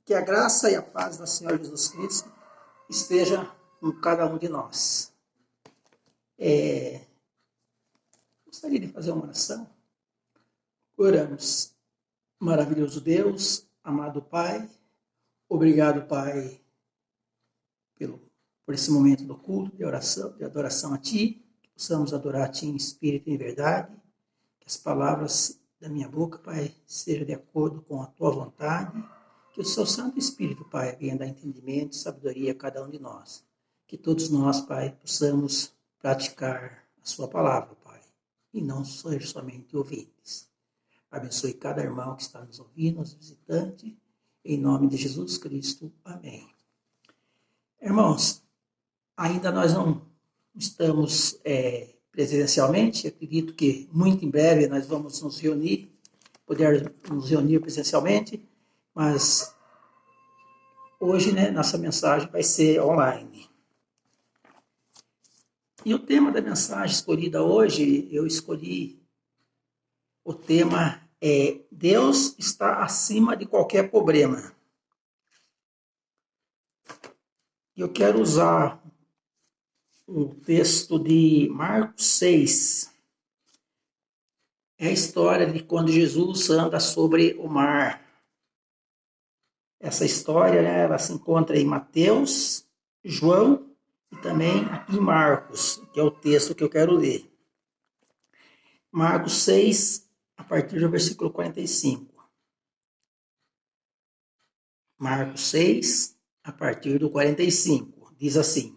Que a graça e a paz do Senhor Jesus Cristo esteja com cada um de nós. Gostaria de fazer uma oração. Oramos. Maravilhoso Deus, amado Pai, obrigado, Pai, por esse momento do culto, de oração, de adoração a Ti, que possamos adorar a Ti em espírito e em verdade, que as palavras da minha boca, Pai, sejam de acordo com a Tua vontade, que o Seu Santo Espírito, Pai, venha dar entendimento e sabedoria a cada um de nós, que todos nós, Pai, possamos praticar a Sua palavra, Pai, e não ser somente ouvintes. Abençoe cada irmão que está nos ouvindo, os visitantes, em nome de Jesus Cristo. Amém. Irmãos, ainda nós não estamos presencialmente, acredito que muito em breve nós vamos nos reunir, poder nos reunir presencialmente, mas hoje, nossa mensagem vai ser online. E o tema da mensagem escolhida hoje, eu escolhi o tema Deus está acima de qualquer problema. Eu quero usar um texto de Marcos 6. É a história de quando Jesus anda sobre o mar. Essa história, ela se encontra em Mateus, João e também aqui em Marcos, que é o texto que eu quero ler. Marcos 6, a partir do versículo 45. Marcos 6, a partir do 45, diz assim: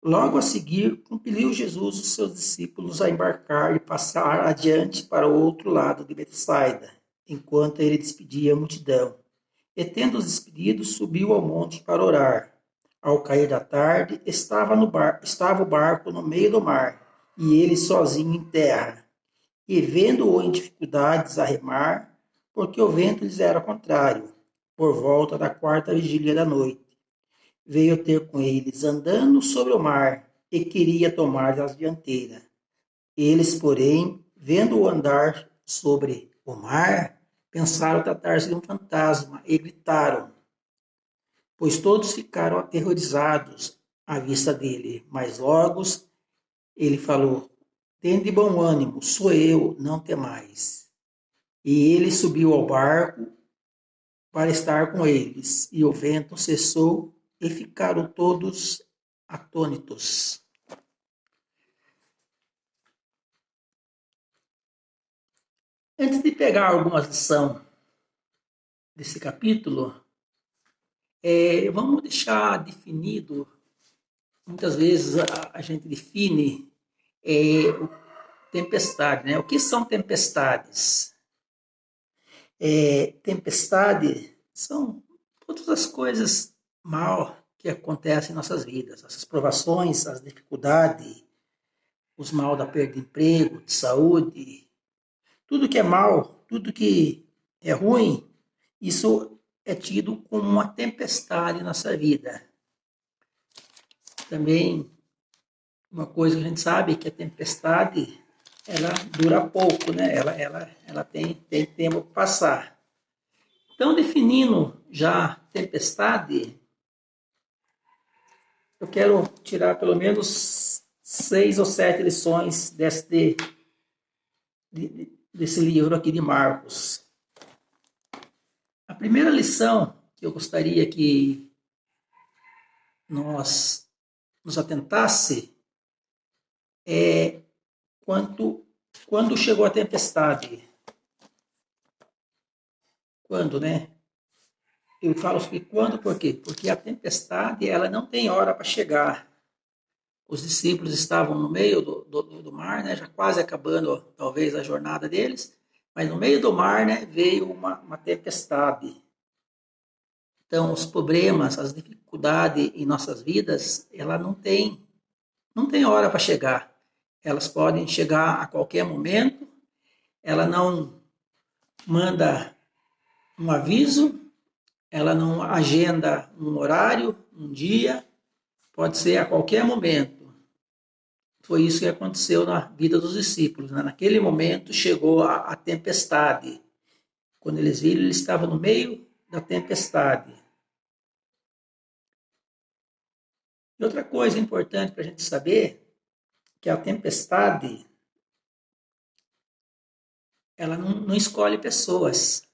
Logo a seguir, compeliu Jesus os seus discípulos a embarcar e passar adiante para o outro lado de Betsaida, enquanto ele despedia a multidão. E tendo-os despedido, subiu ao monte para orar. Ao cair da tarde, estava o barco no meio do mar, e ele sozinho em terra. E vendo-o em dificuldades a remar, porque o vento lhes era contrário, por volta da 4ª vigília da noite, veio ter com eles andando sobre o mar e queria tomar as dianteiras. Eles, porém, vendo-o andar sobre o mar, pensaram tratar-se de um fantasma e gritaram, pois todos ficaram aterrorizados à vista dele. Mas logo ele falou: Tende bom ânimo, sou eu, não temais. E ele subiu ao barco para estar com eles, e o vento cessou e ficaram todos atônitos. Antes de pegar alguma lição desse capítulo, vamos deixar definido, muitas vezes a gente define tempestade, O que são tempestades? Tempestade são todas as coisas mal que acontecem em nossas vidas, essas provações, as dificuldades, os mal da perda de emprego, de saúde, tudo que é mal, tudo que é ruim, isso é tido como uma tempestade em nossa vida. Também uma coisa que a gente sabe é que a tempestade ela dura pouco, Ela tem tempo para passar. Então, definindo já tempestade, eu quero tirar pelo menos 6 ou 7 lições desse livro aqui de Marcos. A primeira lição que eu gostaria que nós nos atentasse é quando chegou a tempestade. Quando, Eu falo que quando, por quê? Porque a tempestade, ela não tem hora para chegar. Os discípulos estavam no meio do mar, já quase acabando, talvez, a jornada deles, mas no meio do mar, veio uma tempestade. Então, os problemas, as dificuldades em nossas vidas, ela não tem hora para chegar. Elas podem chegar a qualquer momento, ela não manda um aviso, ela não agenda um horário, um dia, pode ser a qualquer momento. Foi isso que aconteceu na vida dos discípulos. Naquele momento chegou a tempestade. Quando eles viram, eles estavam no meio da tempestade. E outra coisa importante para a gente saber, que a tempestade, ela não escolhe pessoas.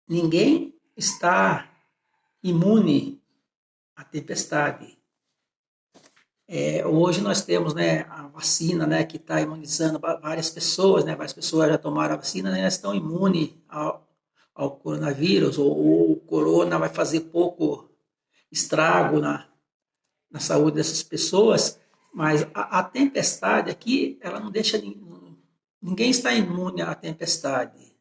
Ninguém está imune à tempestade. Hoje nós temos, né, a vacina, né, que está imunizando várias pessoas, né, várias pessoas já tomaram a vacina, né, estão imunes ao coronavírus, ou o corona vai fazer pouco estrago na saúde dessas pessoas, mas a tempestade aqui, ela não deixa ninguém está imune à tempestade.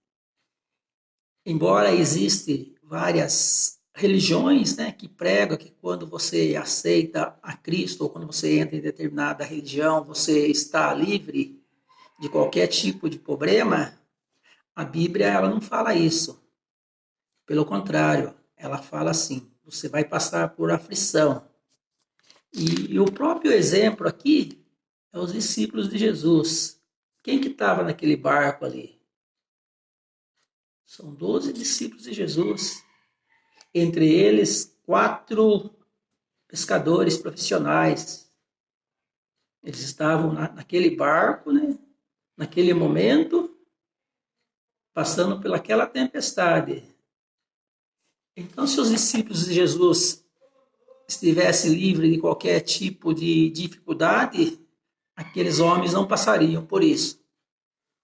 Embora existem várias religiões, né, que pregam que quando você aceita a Cristo ou quando você entra em determinada religião, você está livre de qualquer tipo de problema, a Bíblia ela não fala isso. Pelo contrário, ela fala assim, você vai passar por aflição. E o próprio exemplo aqui é os discípulos de Jesus. Quem que estava naquele barco ali? São 12 discípulos de Jesus. Entre eles, 4 pescadores profissionais. Eles estavam naquele barco, né? Naquele momento, passando pelaquela tempestade. Então, se os discípulos de Jesus estivessem livres de qualquer tipo de dificuldade, aqueles homens não passariam por isso.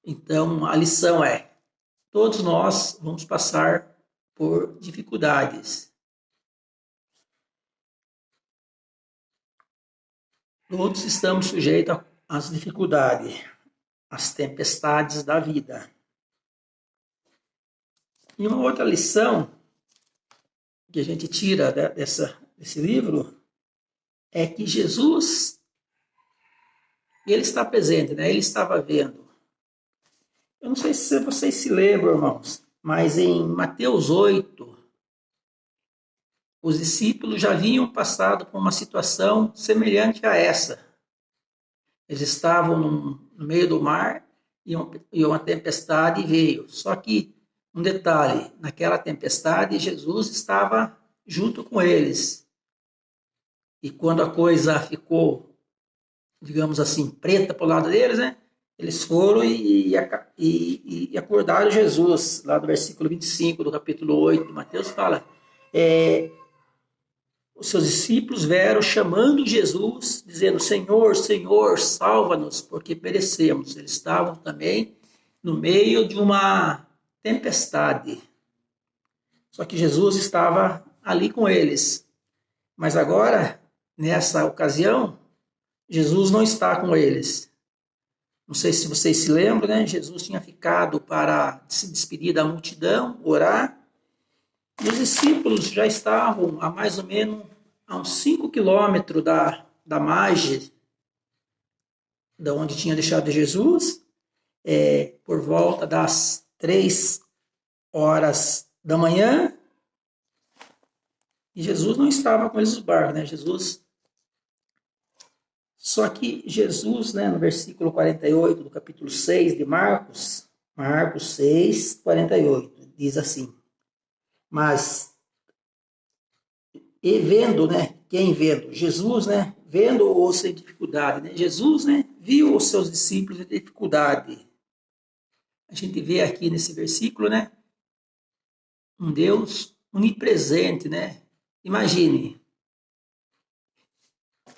Então, a lição é, todos nós vamos passar por dificuldades. Todos estamos sujeitos às dificuldades, às tempestades da vida. E uma outra lição que a gente tira desse livro é que Jesus, ele está presente, né? Ele estava vendo. Eu não sei se vocês se lembram, irmãos, mas em Mateus 8, os discípulos já haviam passado por uma situação semelhante a essa. Eles estavam no meio do mar e uma tempestade veio. Só que, um detalhe, naquela tempestade, Jesus estava junto com eles. E quando a coisa ficou, digamos assim, preta para o lado deles, né? Eles foram e acordaram Jesus. Lá do versículo 25 do capítulo 8 de Mateus fala... Os seus discípulos vieram chamando Jesus, dizendo, Senhor, Senhor, salva-nos, porque perecemos. Eles estavam também no meio de uma tempestade. Só que Jesus estava ali com eles. Mas agora, nessa ocasião, Jesus não está com eles. Não sei se vocês se lembram, né? Jesus tinha ficado para se despedir da multidão, orar. E os discípulos já estavam a mais ou menos a uns 5 quilômetros da margem da onde tinha deixado Jesus, por volta das 3 horas da manhã. E Jesus não estava com eles no barco, né? Só que Jesus, né, no versículo 48 do capítulo 6 de Marcos 6, 48, diz assim, mas, e vendo, né, quem vendo? Jesus, né, vendo-os em dificuldade, né? Jesus, né, viu os seus discípulos em dificuldade. A gente vê aqui nesse versículo, né, um Deus onipresente, né? Imagine,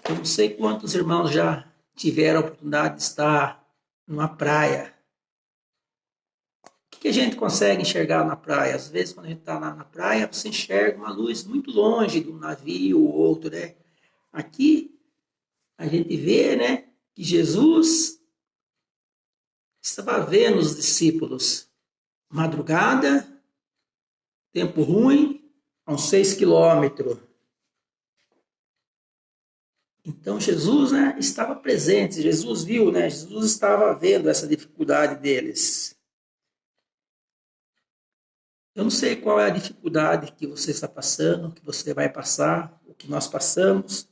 eu não sei quantos irmãos já tiveram a oportunidade de estar numa praia. O que a gente consegue enxergar na praia? Às vezes, quando a gente está na praia, você enxerga uma luz muito longe de um navio ou outro, né? Aqui, a gente vê, né, que Jesus estava vendo os discípulos. Madrugada, tempo ruim, a uns 6 quilômetros. Então, Jesus, né, estava presente, Jesus viu, né, Jesus estava vendo essa dificuldade deles. Eu não sei qual é a dificuldade que você está passando, que você vai passar, o que nós passamos,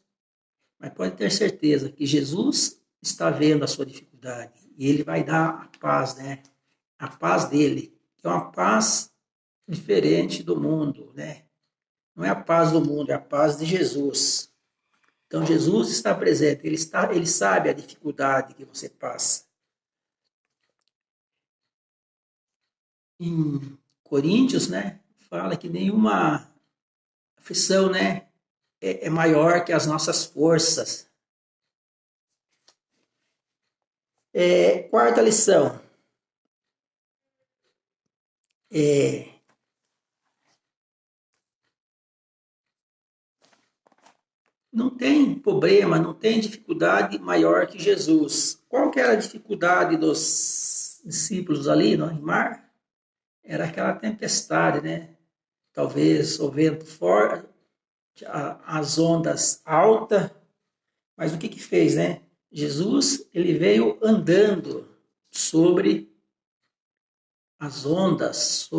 mas pode ter certeza que Jesus está vendo a sua dificuldade e ele vai dar a paz, né? A paz dele, que é uma paz diferente do mundo, né? Não é a paz do mundo, é a paz de Jesus. Então Jesus está presente, ele sabe a dificuldade que você passa. Em Coríntios, né, fala que nenhuma aflição, né, é maior que as nossas forças. Quarta lição. Não tem problema, não tem dificuldade maior que Jesus. Qual que era a dificuldade dos discípulos ali no mar? Era aquela tempestade, né? Talvez o vento forte, as ondas altas, mas o que que fez, né? Jesus, ele veio andando sobre as ondas,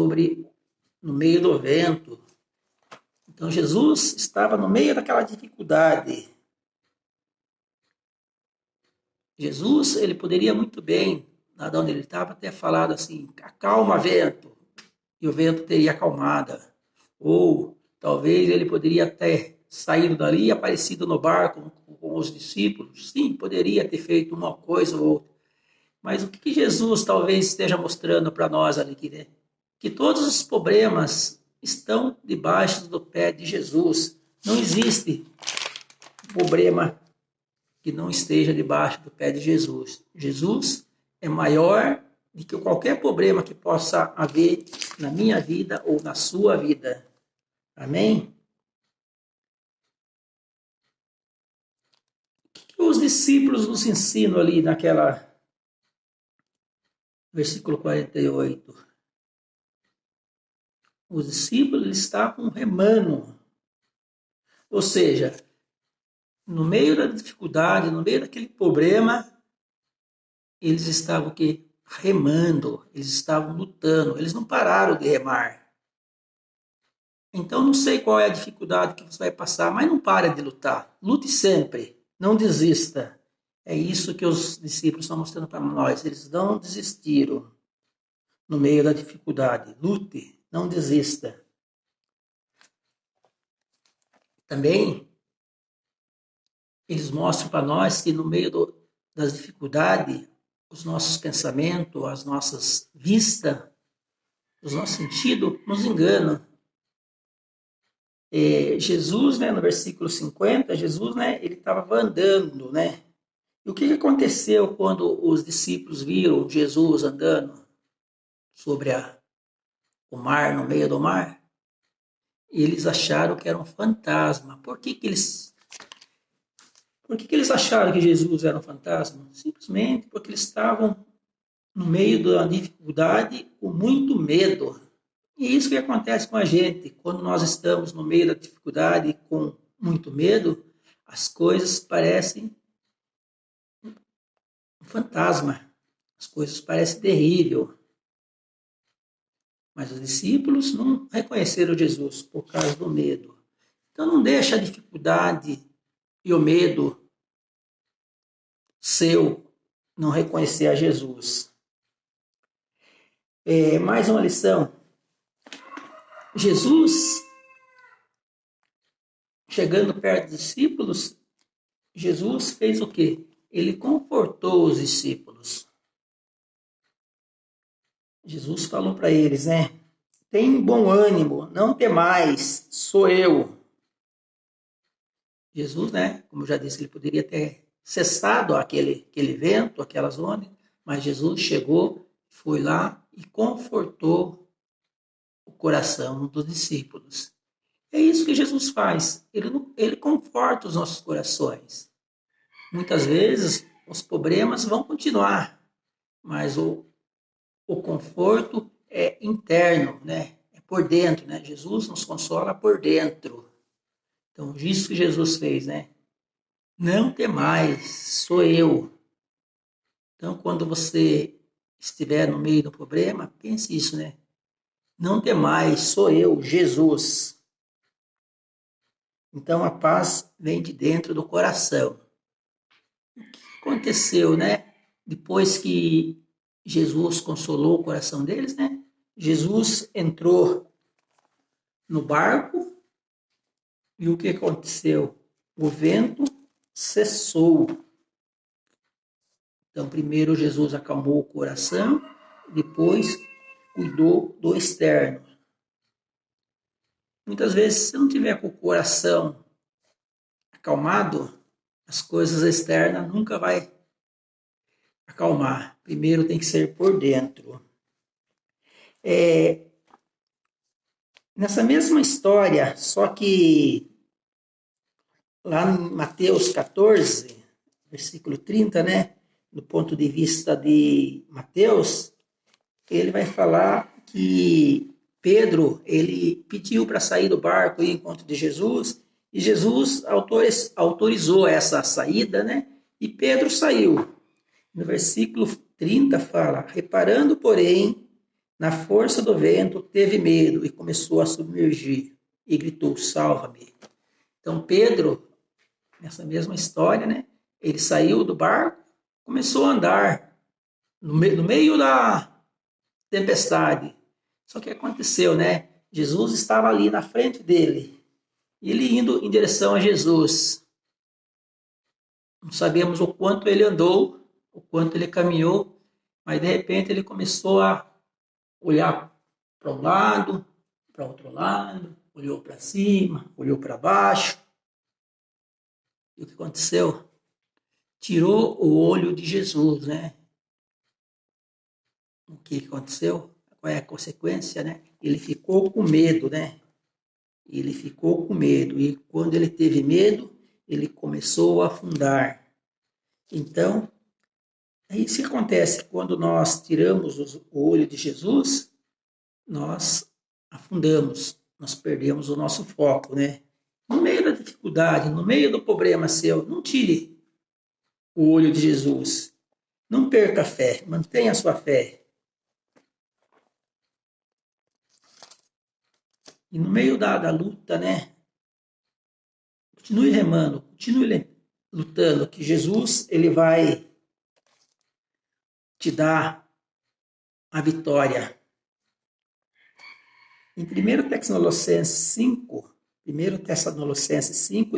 no meio do vento. Então Jesus estava no meio daquela dificuldade. Jesus, ele poderia muito bem, lá de onde ele estava, ter falado assim, acalma vento, e o vento teria acalmado. Ou talvez ele poderia ter saído dali e aparecido no barco com os discípulos. Sim, poderia ter feito uma coisa ou outra. Mas o que Jesus talvez esteja mostrando para nós ali, né? Que todos os problemas estão debaixo do pé de Jesus. Não existe problema que não esteja debaixo do pé de Jesus. Jesus é maior do que qualquer problema que possa haver na minha vida ou na sua vida. Amém? O que os discípulos nos ensinam ali naquela versículo 48? Os discípulos estavam remando. Ou seja, no meio da dificuldade, no meio daquele problema, eles estavam o quê? Remando, eles estavam lutando, eles não pararam de remar. Então, não sei qual é a dificuldade que você vai passar, mas não pare de lutar. Lute sempre, não desista. É isso que os discípulos estão mostrando para nós. Eles não desistiram no meio da dificuldade. Lute, não desista. Também, eles mostram para nós que no meio das dificuldades, os nossos pensamentos, as nossas vistas, os nossos sentidos nos enganam. Jesus, né, no versículo 50, Jesus, né, ele estava andando, né? E o que aconteceu quando os discípulos viram Jesus andando sobre o mar, no meio do mar? Eles acharam que era um fantasma. Por que eles acharam que Jesus era um fantasma? Simplesmente porque eles estavam no meio da dificuldade com muito medo. E isso que acontece com a gente. Quando nós estamos no meio da dificuldade com muito medo, as coisas parecem um fantasma. As coisas parecem terríveis. Mas os discípulos não reconheceram Jesus por causa do medo. Então não deixa a dificuldade e o medo seu não reconhecer a Jesus. Mais uma lição. Jesus, chegando perto dos discípulos, Jesus fez o quê? Ele confortou os discípulos. Jesus falou para eles, né? Tem bom ânimo, não temais, sou eu. Jesus, né? Como eu já disse, ele poderia ter cessado aquele vento, aquelas ondas, mas Jesus chegou, foi lá e confortou o coração dos discípulos. É isso que Jesus faz. Ele conforta os nossos corações. Muitas vezes os problemas vão continuar, mas o conforto é interno, né? É por dentro, né? Jesus nos consola por dentro. Então, isso que Jesus fez, né? Não temais, sou eu. Então, quando você estiver no meio do problema, pense isso, né? Não temais, sou eu, Jesus. Então, a paz vem de dentro do coração. O que aconteceu, né? Depois que Jesus consolou o coração deles, né? Jesus entrou no barco e o que aconteceu? O vento cessou. Então, primeiro Jesus acalmou o coração, depois cuidou do externo. Muitas vezes, se não tiver com o coração acalmado, as coisas externas nunca vai acalmar. Primeiro tem que ser por dentro. Nessa mesma história, só que lá em Mateus 14, versículo 30, né? Do ponto de vista de Mateus, ele vai falar que Pedro, ele pediu para sair do barco e ir ao encontro de Jesus, e Jesus autorizou essa saída, né? E Pedro saiu. No versículo 30 fala, reparando, porém, na força do vento, teve medo e começou a submergir e gritou, salva-me. Então Pedro, nessa mesma história, né? Ele saiu do barco, começou a andar no meio da tempestade. Só que aconteceu, né? Jesus estava ali na frente dele. Ele indo em direção a Jesus. Não sabemos o quanto ele andou, o quanto ele caminhou, mas de repente ele começou a olhar para um lado, para outro lado, olhou para cima, olhou para baixo. E o que aconteceu? Tirou o olho de Jesus, né? O que aconteceu? Qual é a consequência, né? Ele ficou com medo, né? Ele ficou com medo. E quando ele teve medo, ele começou a afundar. Então, é isso que acontece quando nós tiramos o olho de Jesus, nós afundamos, nós perdemos o nosso foco, né? No meio da dificuldade, no meio do problema seu, não tire o olho de Jesus. Não perca a fé, mantenha a sua fé. E no meio da luta, né? Continue remando, continue lutando, que Jesus, ele vai te dar a vitória. Em 1 Tessalonicenses 5,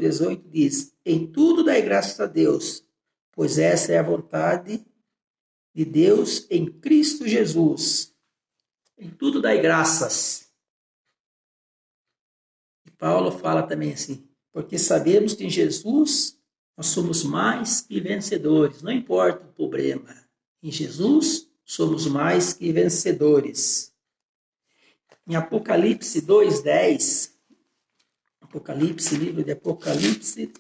18 diz, em tudo dai graças a Deus, pois essa é a vontade de Deus em Cristo Jesus. Em tudo dai graças. E Paulo fala também assim, porque sabemos que em Jesus nós somos mais que vencedores, não importa o problema. Em Jesus somos mais que vencedores. Em Apocalipse 2:10, livro de Apocalipse,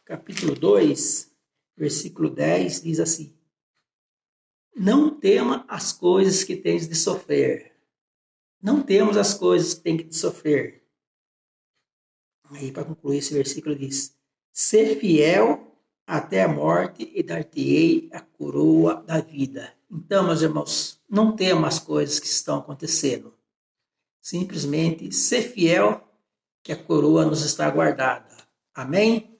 capítulo 2, versículo 10, diz assim, não tema as coisas que tens de sofrer. Não temos as coisas que tem que sofrer. Aí, para concluir, esse versículo diz, ser fiel até a morte e dar-te-ei a coroa da vida. Então, meus irmãos, não tema as coisas que estão acontecendo. Simplesmente ser fiel, que a coroa nos está guardada. Amém?